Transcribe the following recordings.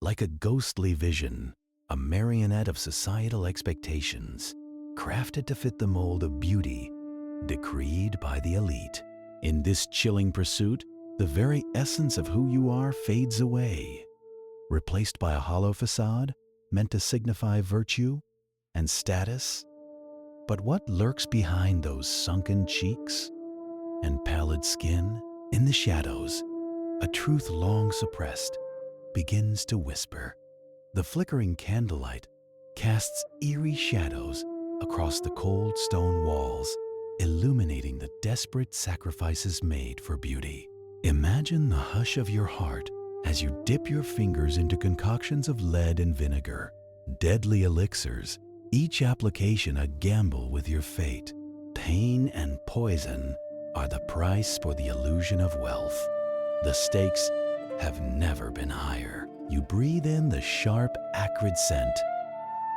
like a ghostly vision, a marionette of societal expectations, crafted to fit the mold of beauty decreed by the elite. In this chilling pursuit, the very essence of who you are fades away, replaced by a hollow facade meant to signify virtue and status. But what lurks behind those sunken cheeks and pallid skin? In the shadows, a truth long suppressed begins to whisper. The flickering candlelight casts eerie shadows across the cold stone walls, illuminating the desperate sacrifices made for beauty. Imagine the hush of your heart as you dip your fingers into concoctions of lead and vinegar, deadly elixirs, each application a gamble with your fate. Pain and poison are the price for the illusion of wealth. The stakes have never been higher. You breathe in the sharp, acrid scent,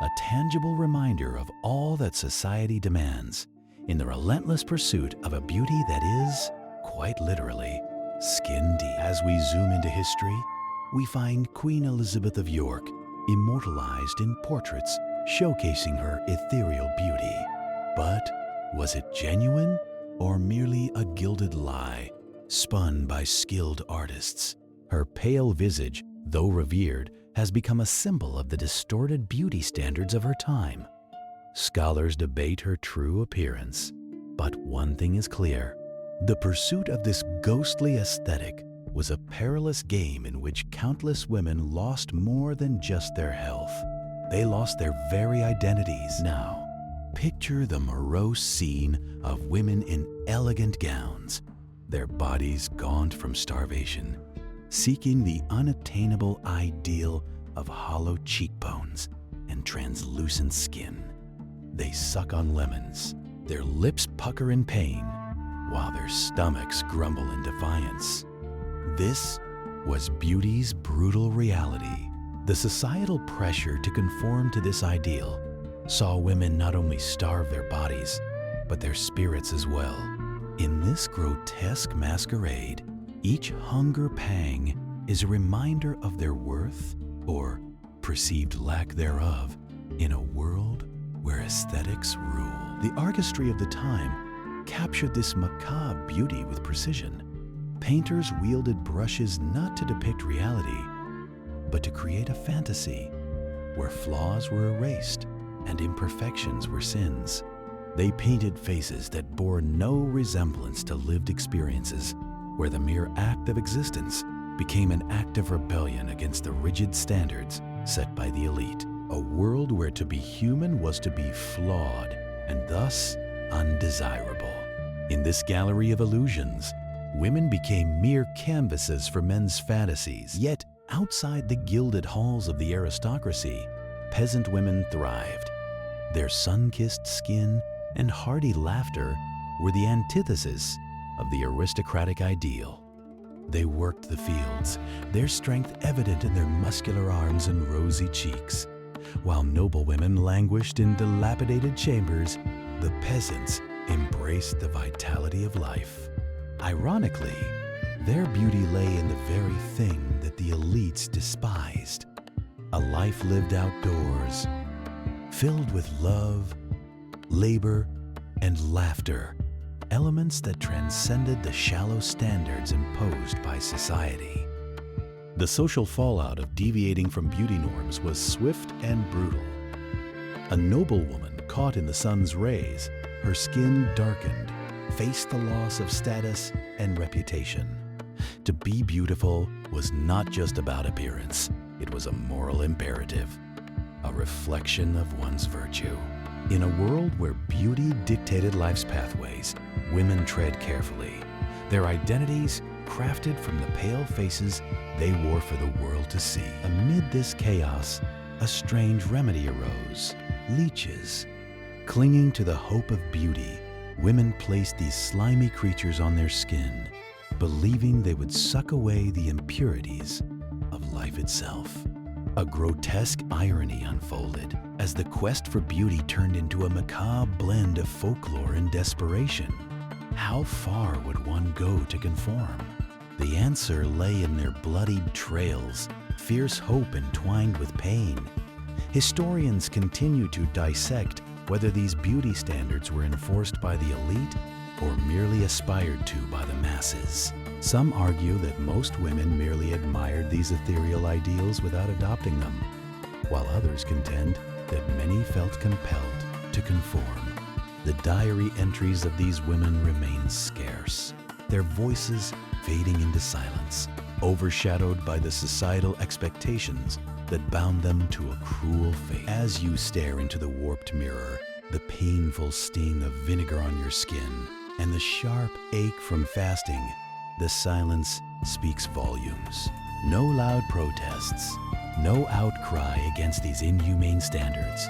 a tangible reminder of all that society demands in the relentless pursuit of a beauty that is, quite literally, skin deep. As we zoom into history, we find Queen Elizabeth of York immortalized in portraits showcasing her ethereal beauty. But was it genuine or merely a gilded lie spun by skilled artists? Her pale visage, though revered, has become a symbol of the distorted beauty standards of her time. Scholars debate her true appearance, but one thing is clear. The pursuit of this ghostly aesthetic was a perilous game in which countless women lost more than just their health. They lost their very identities. Now, picture the morose scene of women in elegant gowns, their bodies gaunt from starvation, seeking the unattainable ideal of hollow cheekbones and translucent skin. They suck on lemons, their lips pucker in pain, while their stomachs grumble in defiance. This was beauty's brutal reality. The societal pressure to conform to this ideal saw women not only starve their bodies, but their spirits as well. In this grotesque masquerade, each hunger pang is a reminder of their worth or perceived lack thereof in a world where aesthetics rule. The artistry of the time captured this macabre beauty with precision. Painters wielded brushes not to depict reality, but to create a fantasy where flaws were erased and imperfections were sins. They painted faces that bore no resemblance to lived experiences, where the mere act of existence became an act of rebellion against the rigid standards set by the elite. A world where to be human was to be flawed and thus undesirable. In this gallery of illusions, women became mere canvases for men's fantasies. Yet, outside the gilded halls of the aristocracy, peasant women thrived. Their sun-kissed skin and hearty laughter were the antithesis of the aristocratic ideal. They worked the fields, their strength evident in their muscular arms and rosy cheeks. While noble women languished in dilapidated chambers, the peasants embraced the vitality of life. Ironically, their beauty lay in the very thing that the elites despised: a life lived outdoors, filled with love, labor, and laughter, elements that transcended the shallow standards imposed by society. The social fallout of deviating from beauty norms was swift and brutal. A noble woman caught in the sun's rays, her skin darkened, faced the loss of status and reputation. To be beautiful was not just about appearance, it was a moral imperative, a reflection of one's virtue. In a world where beauty dictated life's pathways, women tread carefully, their identities crafted from the pale faces they wore for the world to see. Amid this chaos, a strange remedy arose: leeches. Clinging to the hope of beauty, women placed these slimy creatures on their skin, believing they would suck away the impurities of life itself. A grotesque irony unfolded as the quest for beauty turned into a macabre blend of folklore and desperation. How far would one go to conform? The answer lay in their bloodied trails, fierce hope entwined with pain. Historians continue to dissect whether these beauty standards were enforced by the elite or merely aspired to by the masses. Some argue that most women merely admired these ethereal ideals without adopting them, while others contend that many felt compelled to conform. The diary entries of these women remain scarce, their voices fading into silence, overshadowed by the societal expectations that bound them to a cruel fate. As you stare into the warped mirror, the painful sting of vinegar on your skin, and the sharp ache from fasting, the silence speaks volumes. No loud protests, no outcry against these inhumane standards,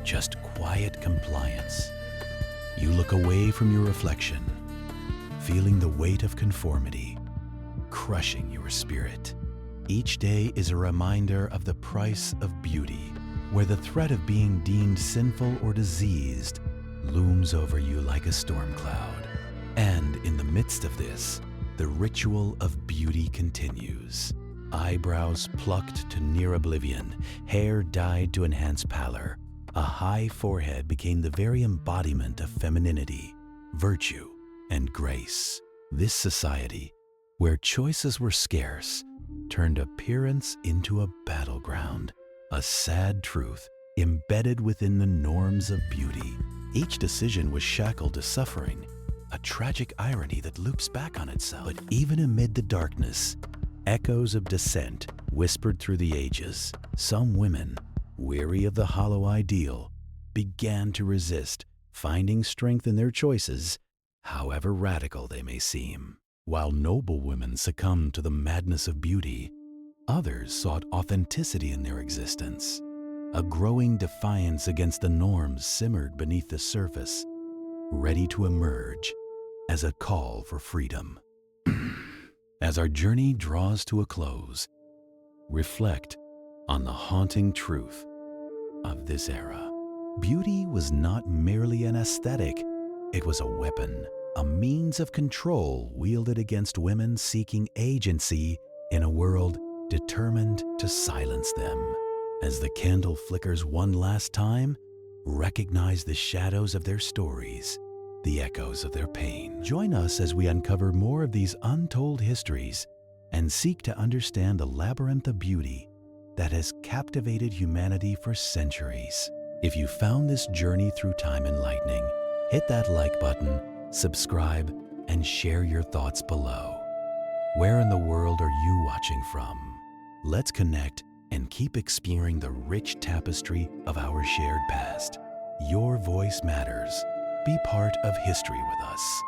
just quiet compliance. You look away from your reflection, feeling the weight of conformity crushing your spirit. Each day is a reminder of the price of beauty, where the threat of being deemed sinful or diseased looms over you like a storm cloud. And in the midst of this, the ritual of beauty continues. Eyebrows plucked to near oblivion, hair dyed to enhance pallor, a high forehead became the very embodiment of femininity, virtue, and grace. This society, where choices were scarce, turned appearance into a battleground, a sad truth embedded within the norms of beauty. Each decision was shackled to suffering, a tragic irony that loops back on itself. But even amid the darkness, echoes of dissent whispered through the ages. Some women, weary of the hollow ideal, began to resist, finding strength in their choices, however radical they may seem. While noble women succumbed to the madness of beauty, others sought authenticity in their existence. A growing defiance against the norms simmered beneath the surface, ready to emerge as a call for freedom. As our journey draws to a close, reflect on the haunting truth of this era. Beauty was not merely an aesthetic, it was a weapon, a means of control wielded against women seeking agency in a world determined to silence them. As the candle flickers one last time, recognize the shadows of their stories, the echoes of their pain. Join us as we uncover more of these untold histories and seek to understand the labyrinth of beauty that has captivated humanity for centuries. If you found this journey through time enlightening, hit that like button, subscribe, and share your thoughts below. Where in the world are you watching from? Let's connect and keep exploring the rich tapestry of our shared past. Your voice matters. Be part of history with us.